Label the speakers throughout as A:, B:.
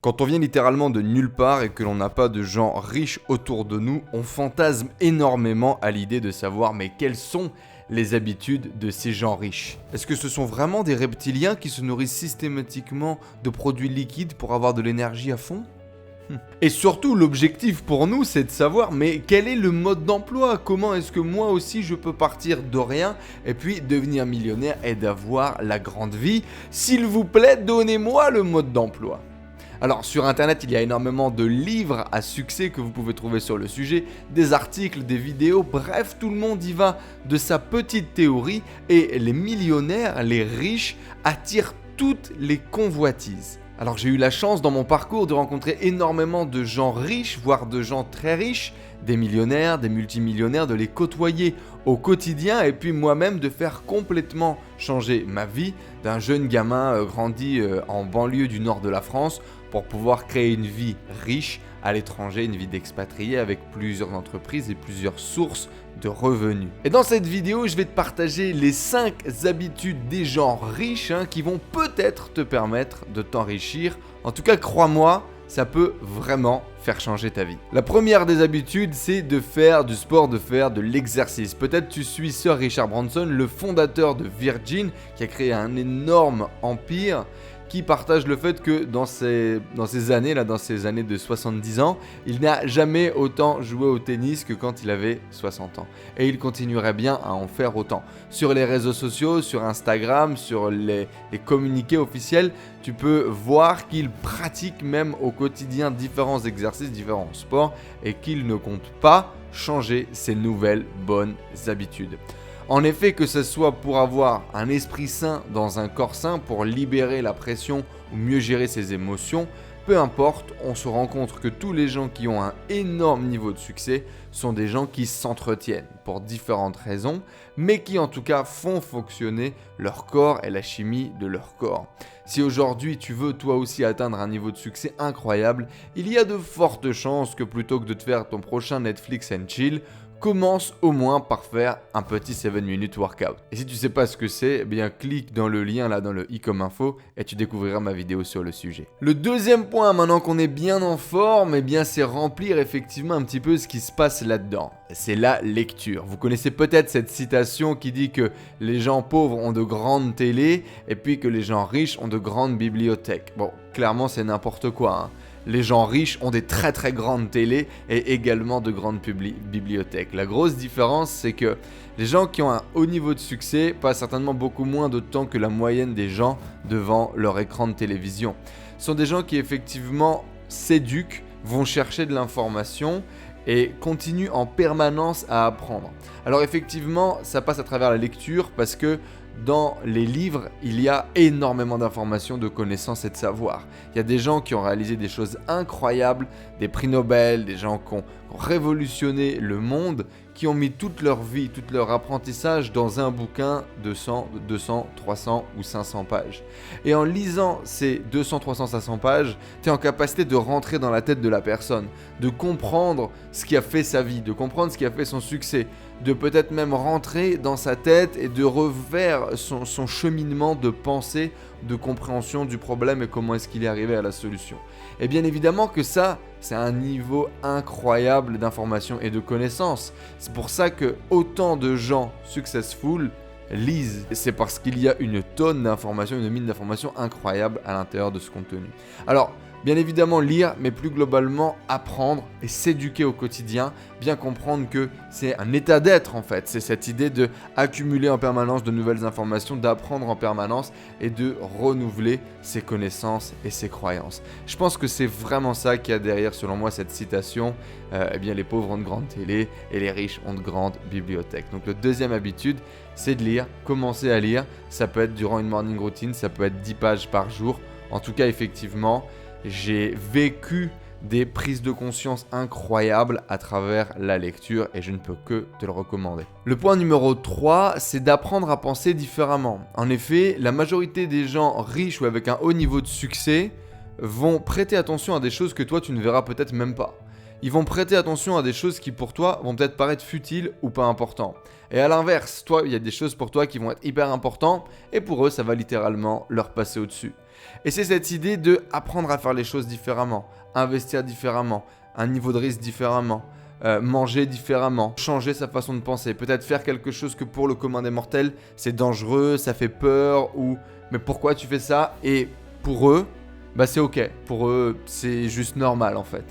A: Quand on vient littéralement de nulle part et que l'on n'a pas de gens riches autour de nous, on fantasme énormément à l'idée de savoir mais quelles sont les habitudes de ces gens riches. Est-ce que ce sont vraiment des reptiliens qui se nourrissent systématiquement de produits liquides pour avoir de l'énergie à fond ? Et surtout, l'objectif pour nous, c'est de savoir, mais quel est le mode d'emploi ? Comment est-ce que moi aussi je peux partir de rien et puis devenir millionnaire et d'avoir la grande vie ? S'il vous plaît, donnez-moi le mode d'emploi. Alors sur internet, il y a énormément de livres à succès que vous pouvez trouver sur le sujet, des articles, des vidéos, bref, tout le monde y va de sa petite théorie et les millionnaires, les riches attirent toutes les convoitises. Alors j'ai eu la chance dans mon parcours de rencontrer énormément de gens riches, voire de gens très riches, des millionnaires, des multimillionnaires, de les côtoyer au quotidien et puis moi-même de faire complètement changer ma vie d'un jeune gamin grandi en banlieue du nord de la France pour pouvoir créer une vie riche à l'étranger, une vie d'expatrié avec plusieurs entreprises et plusieurs sources de revenus. Et dans cette vidéo, je vais te partager les 5 habitudes des gens riches qui vont peut-être te permettre de t'enrichir. En tout cas, crois-moi, ça peut vraiment faire changer ta vie. La première des habitudes, c'est de faire du sport, de faire de l'exercice. Peut-être tu suis Sir Richard Branson, le fondateur de Virgin, qui a créé un énorme empire, qui partage le fait que dans ces années de 70 ans, il n'a jamais autant joué au tennis que quand il avait 60 ans. Et il continuerait bien à en faire autant. Sur les réseaux sociaux, sur Instagram, sur les communiqués officiels, tu peux voir qu'il pratique même au quotidien différents exercices, différents sports et qu'il ne compte pas changer ses nouvelles bonnes habitudes. En effet, que ce soit pour avoir un esprit sain dans un corps sain, pour libérer la pression ou mieux gérer ses émotions, peu importe, on se rend compte que tous les gens qui ont un énorme niveau de succès sont des gens qui s'entretiennent pour différentes raisons, mais qui en tout cas font fonctionner leur corps et la chimie de leur corps. Si aujourd'hui tu veux toi aussi atteindre un niveau de succès incroyable, il y a de fortes chances que plutôt que de te faire ton prochain Netflix and chill, commence au moins par faire un petit 7-minute workout. Et si tu sais pas ce que c'est, eh bien clique dans le lien là dans le i comme info et tu découvriras ma vidéo sur le sujet. Le deuxième point, maintenant qu'on est bien en forme, eh bien c'est remplir effectivement un petit peu ce qui se passe là-dedans. C'est la lecture. Vous connaissez peut-être cette citation qui dit que les gens pauvres ont de grandes télés et puis que les gens riches ont de grandes bibliothèques. Bon, clairement c'est n'importe quoi. Les gens riches ont des très très grandes télés et également de grandes bibliothèques. La grosse différence, c'est que les gens qui ont un haut niveau de succès passent certainement beaucoup moins de temps que la moyenne des gens devant leur écran de télévision. Ce sont des gens qui effectivement s'éduquent, vont chercher de l'information et continuent en permanence à apprendre. Alors effectivement, ça passe à travers la lecture parce que dans les livres, il y a énormément d'informations, de connaissances et de savoir. Il y a des gens qui ont réalisé des choses incroyables, des prix Nobel, des gens qui ont révolutionné le monde, qui ont mis toute leur vie, tout leur apprentissage dans un bouquin de 100, 200, 300 ou 500 pages. Et en lisant ces 200, 300, 500 pages, tu es en capacité de rentrer dans la tête de la personne, de comprendre ce qui a fait sa vie, de comprendre ce qui a fait son succès, de peut-être même rentrer dans sa tête et de refaire son cheminement de pensée, de compréhension du problème et comment est-ce qu'il est arrivé à la solution. Et bien évidemment que ça, c'est un niveau incroyable d'information et de connaissances. C'est pour ça que autant de gens successful lisent. C'est parce qu'il y a une tonne d'informations, une mine d'informations incroyable à l'intérieur de ce contenu. Alors, bien évidemment lire, mais plus globalement apprendre et s'éduquer au quotidien, bien comprendre que c'est un état d'être en fait. C'est cette idée de accumuler en permanence de nouvelles informations, d'apprendre en permanence et de renouveler ses connaissances et ses croyances. Je pense que c'est vraiment ça qu'il y a derrière, selon moi, cette citation. Eh bien, les pauvres ont de grandes télés et les riches ont de grandes bibliothèques. Donc, la deuxième habitude, c'est de lire. Commencer à lire. Ça peut être durant une morning routine, ça peut être 10 pages par jour. En tout cas, effectivement, j'ai vécu des prises de conscience incroyables à travers la lecture et je ne peux que te le recommander. Le point numéro 3, c'est d'apprendre à penser différemment. En effet, la majorité des gens riches ou avec un haut niveau de succès vont prêter attention à des choses que toi tu ne verras peut-être même pas. Ils vont prêter attention à des choses qui pour toi vont peut-être paraître futiles ou pas importantes. Et à l'inverse, toi, il y a des choses pour toi qui vont être hyper importantes et pour eux, ça va littéralement leur passer au-dessus. Et c'est cette idée de apprendre à faire les choses différemment, investir différemment, un niveau de risque différemment, manger différemment, changer sa façon de penser, peut-être faire quelque chose que pour le commun des mortels, c'est dangereux, ça fait peur, ou mais pourquoi tu fais ça? Et pour eux, bah c'est ok, pour eux, c'est juste normal en fait.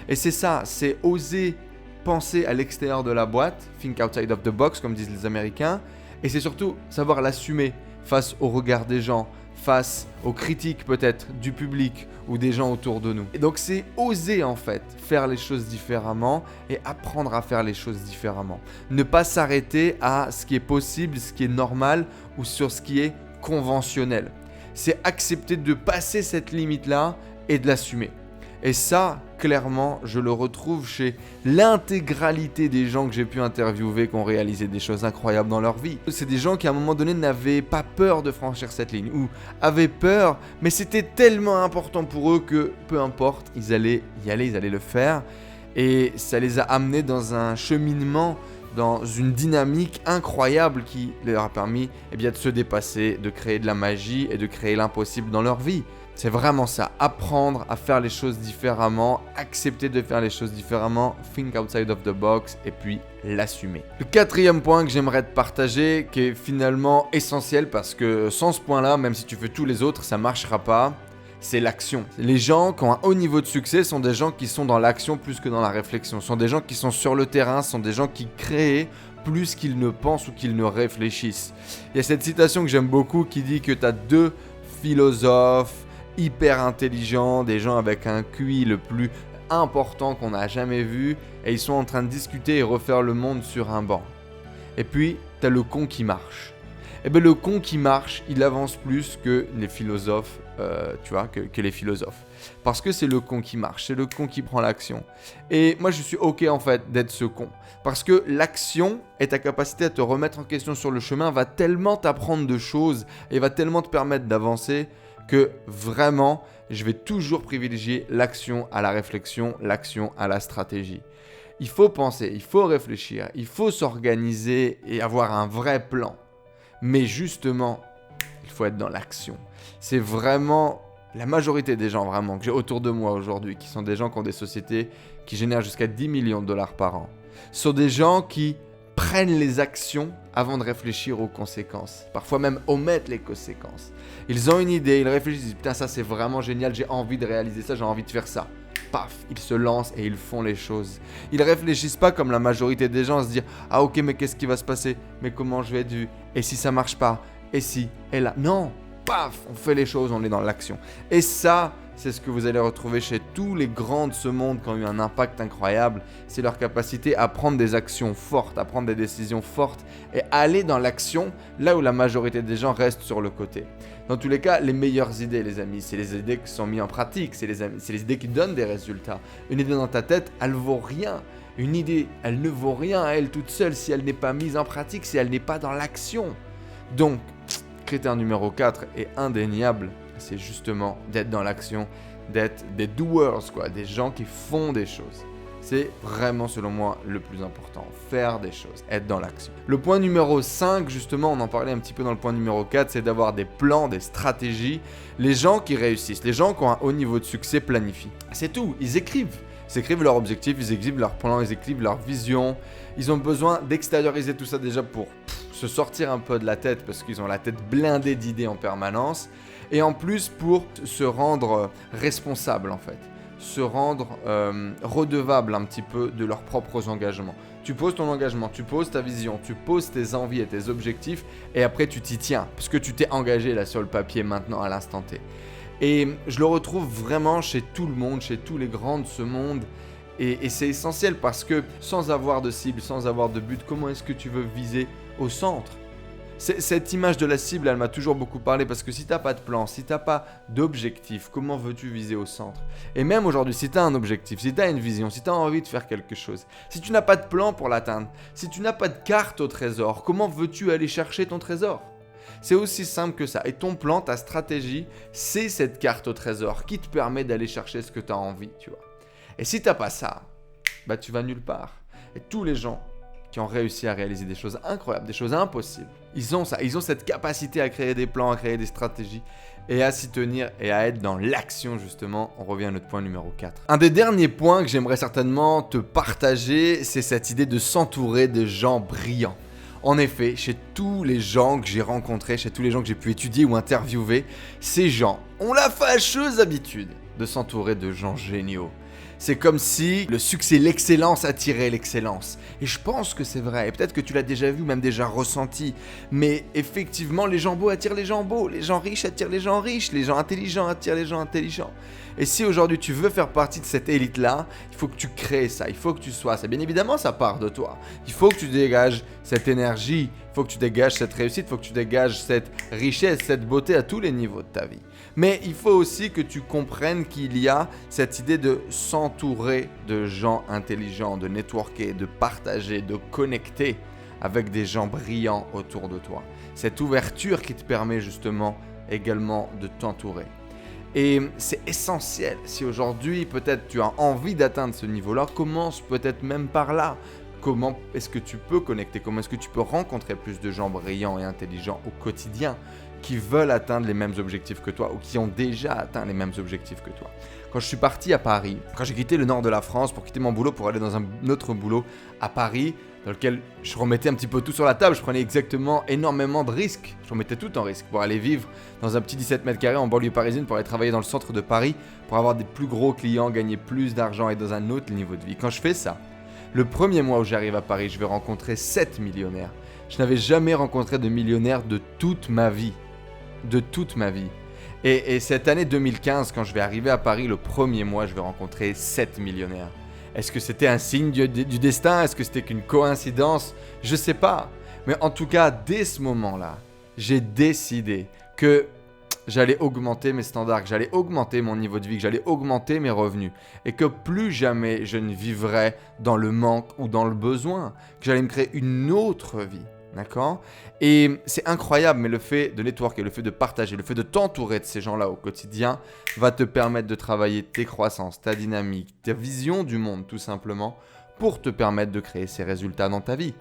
A: Et c'est ça, c'est oser penser à l'extérieur de la boîte, think outside of the box comme disent les Américains, et c'est surtout savoir l'assumer face au regard des gens, face aux critiques peut-être du public ou des gens autour de nous. Et donc c'est oser en fait faire les choses différemment et apprendre à faire les choses différemment. Ne pas s'arrêter à ce qui est possible, ce qui est normal ou sur ce qui est conventionnel. C'est accepter de passer cette limite-là et de l'assumer. Et ça, clairement, je le retrouve chez l'intégralité des gens que j'ai pu interviewer qui ont réalisé des choses incroyables dans leur vie. C'est des gens qui à un moment donné n'avaient pas peur de franchir cette ligne ou avaient peur, mais c'était tellement important pour eux que peu importe, ils allaient y aller, ils allaient le faire. Et ça les a amenés dans un cheminement, dans une dynamique incroyable qui leur a permis de se dépasser, de créer de la magie et de créer l'impossible dans leur vie. C'est vraiment ça, apprendre à faire les choses différemment, accepter de faire les choses différemment, think outside of the box et puis l'assumer. Le quatrième point que j'aimerais te partager, qui est finalement essentiel parce que sans ce point-là, même si tu fais tous les autres, ça ne marchera pas, c'est l'action. Les gens qui ont un haut niveau de succès sont des gens qui sont dans l'action plus que dans la réflexion, sont des gens qui sont sur le terrain, sont des gens qui créent plus qu'ils ne pensent ou qu'ils ne réfléchissent. Il y a cette citation que j'aime beaucoup qui dit que tu as deux philosophes hyper intelligents, des gens avec un QI le plus important qu'on n'a jamais vu, et ils sont en train de discuter et refaire le monde sur un banc. Et puis, tu as le con qui marche. Et bien le con qui marche, il avance plus que les philosophes, que les philosophes. Parce que c'est le con qui marche, c'est le con qui prend l'action. Et moi je suis ok en fait d'être ce con. Parce que l'action et ta capacité à te remettre en question sur le chemin va tellement t'apprendre de choses et va tellement te permettre d'avancer que vraiment, je vais toujours privilégier l'action à la réflexion, l'action à la stratégie. Il faut penser, il faut réfléchir, il faut s'organiser et avoir un vrai plan. Mais justement, il faut être dans l'action. C'est vraiment la majorité des gens vraiment que j'ai autour de moi aujourd'hui, qui sont des gens qui ont des sociétés qui génèrent jusqu'à 10 millions de dollars par an, sont des gens qui prennent les actions avant de réfléchir aux conséquences. Parfois même omettent les conséquences. Ils ont une idée, ils réfléchissent, ils disent « Putain, ça c'est vraiment génial, j'ai envie de réaliser ça, j'ai envie de faire ça. » Paf, ils se lancent et ils font les choses. Ils réfléchissent pas comme la majorité des gens à se dire « Ah ok, mais qu'est-ce qui va se passer? Mais comment je vais être vu? Et si ça marche pas? Et si? Et là ?» Non, paf, on fait les choses, on est dans l'action. Et ça, c'est ce que vous allez retrouver chez tous les grands de ce monde qui ont eu un impact incroyable. C'est leur capacité à prendre des actions fortes, à prendre des décisions fortes et à aller dans l'action là où la majorité des gens restent sur le côté. Dans tous les cas, les meilleures idées, les amis, c'est les idées qui sont mises en pratique, c'est les idées qui donnent des résultats. Une idée dans ta tête, elle vaut rien. Une idée, elle ne vaut rien à elle toute seule si elle n'est pas mise en pratique, si elle n'est pas dans l'action. Donc, critère numéro 4 est indéniable. C'est justement d'être dans l'action, d'être des doers, des gens qui font des choses. C'est vraiment, selon moi, le plus important. Faire des choses, être dans l'action. Le point numéro 5, justement, on en parlait un petit peu dans le point numéro 4, c'est d'avoir des plans, des stratégies. Les gens qui réussissent, les gens qui ont un haut niveau de succès planifient. C'est tout, ils écrivent. Ils écrivent leurs objectifs, ils écrivent leurs plans, ils écrivent leur vision. Ils ont besoin d'extérioriser tout ça déjà pour se sortir un peu de la tête parce qu'ils ont la tête blindée d'idées en permanence. Et en plus pour se rendre responsable en fait, se rendre redevable un petit peu de leurs propres engagements. Tu poses ton engagement, tu poses ta vision, tu poses tes envies et tes objectifs et après tu t'y tiens parce que tu t'es engagé là sur le papier maintenant à l'instant T. Et je le retrouve vraiment chez tout le monde, chez tous les grands de ce monde. Et c'est essentiel parce que sans avoir de cible, sans avoir de but, comment est-ce que tu veux viser au centre ? Cette image de la cible, elle m'a toujours beaucoup parlé parce que si tu n'as pas de plan, si tu n'as pas d'objectif, comment veux-tu viser au centre? Et même aujourd'hui, si tu as un objectif, si tu as une vision, si tu as envie de faire quelque chose, si tu n'as pas de plan pour l'atteindre, si tu n'as pas de carte au trésor, comment veux-tu aller chercher ton trésor? C'est aussi simple que ça. Et ton plan, ta stratégie, c'est cette carte au trésor qui te permet d'aller chercher ce que tu as envie, tu vois. Et si tu n'as pas ça, bah tu vas nulle part. Et tous les gens qui ont réussi à réaliser des choses incroyables, des choses impossibles, ils ont ça, ils ont cette capacité à créer des plans, à créer des stratégies. et à s'y tenir et à être dans l'action justement. On revient à notre point numéro 4. Un des derniers points que j'aimerais certainement te partager, c'est cette idée de s'entourer de gens brillants. En effet, chez tous les gens que j'ai rencontrés, chez tous les gens que j'ai pu étudier ou interviewer, ces gens ont la fâcheuse habitude de s'entourer de gens géniaux. C'est comme si le succès, l'excellence attirait l'excellence. Et je pense que c'est vrai, et peut-être que tu l'as déjà vu ou même déjà ressenti. Mais effectivement, les gens beaux attirent les gens beaux, les gens riches attirent les gens riches, les gens intelligents attirent les gens intelligents. Et si aujourd'hui tu veux faire partie de cette élite-là, il faut que tu crées ça, il faut que tu sois ça. Bien évidemment, ça part de toi. Il faut que tu dégages cette énergie, il faut que tu dégages cette réussite, il faut que tu dégages cette richesse, cette beauté à tous les niveaux de ta vie. Mais il faut aussi que tu comprennes qu'il y a cette idée de s'entourer de gens intelligents, de networker, de partager, de connecter avec des gens brillants autour de toi. Cette ouverture qui te permet justement également de t'entourer. Et c'est essentiel. Si aujourd'hui peut-être tu as envie d'atteindre ce niveau-là, commence peut-être même par là. Comment est-ce que tu peux connecter? Comment est-ce que tu peux rencontrer plus de gens brillants et intelligents au quotidien qui veulent atteindre les mêmes objectifs que toi ou qui ont déjà atteint les mêmes objectifs que toi? Quand je suis parti à Paris, quand j'ai quitté le nord de la France pour quitter mon boulot pour aller dans un autre boulot à Paris, dans lequel je remettais un petit peu tout sur la table, je prenais exactement énormément de risques. Je remettais tout en risque pour aller vivre dans un petit 17 mètres carrés en banlieue parisienne, pour aller travailler dans le centre de Paris, pour avoir des plus gros clients, gagner plus d'argent et dans un autre niveau de vie. Quand je fais ça, le premier mois où j'arrive à Paris, je vais rencontrer 7 millionnaires. Je n'avais jamais rencontré de millionnaires de toute ma vie. De toute ma vie. Et cette année 2015, quand je vais arriver à Paris, le premier mois, je vais rencontrer 7 millionnaires. Est-ce que c'était un signe du destin? Est-ce que c'était qu'une coïncidence? Je sais pas. Mais en tout cas, dès ce moment-là, j'ai décidé que j'allais augmenter mes standards, que j'allais augmenter mon niveau de vie, que j'allais augmenter mes revenus. Et que plus jamais je ne vivrais dans le manque ou dans le besoin. Que j'allais me créer une autre vie. D'accord? Et c'est incroyable, mais le fait de networker, le fait de partager, le fait de t'entourer de ces gens-là au quotidien va te permettre de travailler tes croissances, ta dynamique, ta vision du monde tout simplement pour te permettre de créer ces résultats dans ta vie.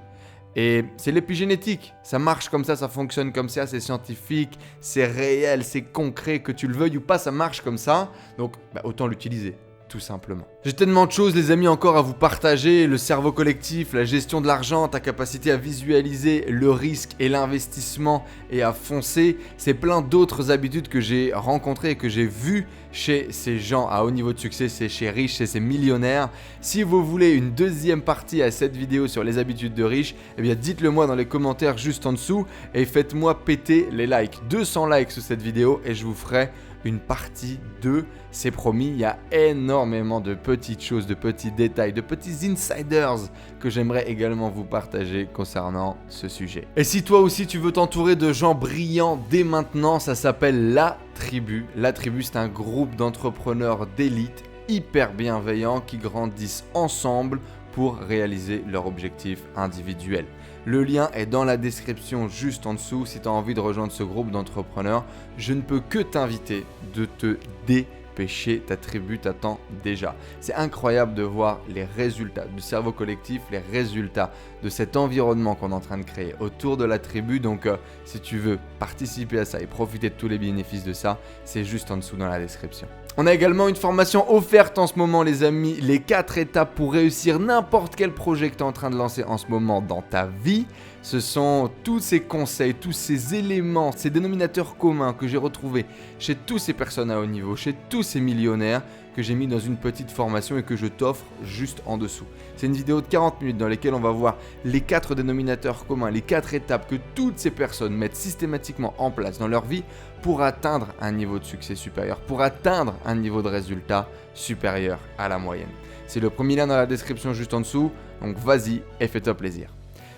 A: Et c'est l'épigénétique, ça marche comme ça fonctionne comme ça, c'est scientifique, c'est réel, c'est concret, que tu le veuilles ou pas, ça marche comme ça, donc autant l'utiliser. Tout simplement. J'ai tellement de choses les amis encore à vous partager, le cerveau collectif, la gestion de l'argent, ta capacité à visualiser le risque et l'investissement et à foncer, c'est plein d'autres habitudes que j'ai rencontrées et que j'ai vues chez ces gens à haut niveau de succès, c'est chez riches, c'est ces millionnaires. Si vous voulez une deuxième partie à cette vidéo sur les habitudes de riches, eh bien dites-le moi dans les commentaires juste en dessous et faites-moi péter les likes. 200 likes sur cette vidéo et je vous ferai une partie 2, c'est promis. Il y a énormément de petites choses, de petits détails, de petits insiders que j'aimerais également vous partager concernant ce sujet. Et si toi aussi tu veux t'entourer de gens brillants dès maintenant, ça s'appelle La Tribu. La Tribu, c'est un groupe d'entrepreneurs d'élite hyper bienveillants qui grandissent ensemble pour réaliser leurs objectifs individuels. Le lien est dans la description juste en dessous. Si tu as envie de rejoindre ce groupe d'entrepreneurs, je ne peux que t'inviter de te dépêcher. Ta tribu t'attend déjà. C'est incroyable de voir les résultats du cerveau collectif, les résultats de cet environnement qu'on est en train de créer autour de la tribu. Donc si tu veux participer à ça et profiter de tous les bénéfices de ça, c'est juste en dessous dans la description. On a également une formation offerte en ce moment les amis, les 4 étapes pour réussir n'importe quel projet que tu es en train de lancer en ce moment dans ta vie. Ce sont tous ces conseils, tous ces éléments, ces dénominateurs communs que j'ai retrouvés chez tous ces personnes à haut niveau, chez tous ces millionnaires que j'ai mis dans une petite formation et que je t'offre juste en dessous. C'est une vidéo de 40 minutes dans laquelle on va voir les 4 dénominateurs communs, les 4 étapes que toutes ces personnes mettent systématiquement en place dans leur vie pour atteindre un niveau de succès supérieur, pour atteindre un niveau de résultat supérieur à la moyenne. C'est le premier lien dans la description juste en dessous, donc vas-y et fais-toi plaisir.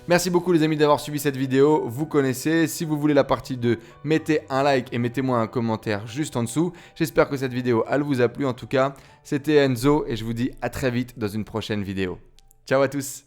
A: Merci beaucoup les amis d'avoir suivi cette vidéo, vous connaissez, si vous voulez la partie 2, mettez un like et mettez-moi un commentaire juste en dessous. J'espère que cette vidéo elle vous a plu en tout cas, c'était Enzo et je vous dis à très vite dans une prochaine vidéo. Ciao à tous!